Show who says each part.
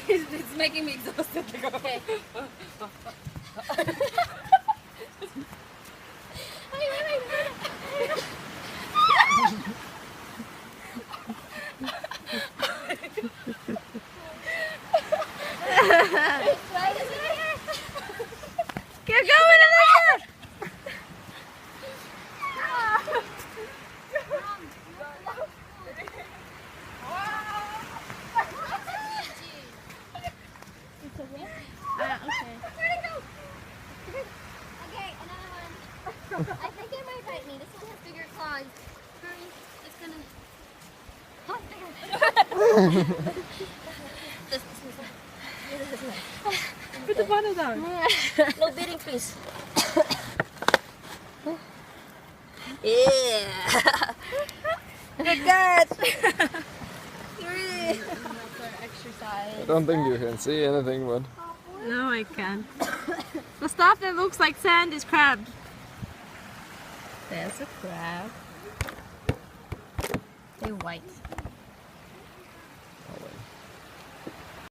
Speaker 1: It's making me exhausted. Okay.
Speaker 2: Keep going, Olivia!
Speaker 1: Okay, another one. I think it might bite me. This one has bigger claws. Hurry, it's gonna. Oh, it's bigger.
Speaker 2: Put the bottle down.
Speaker 1: No bidding, please. Yeah.
Speaker 2: Good catch!
Speaker 3: I don't think you can see anything, but
Speaker 2: No, I can't. The stuff that looks like sand is crab. There's a crab. They're white.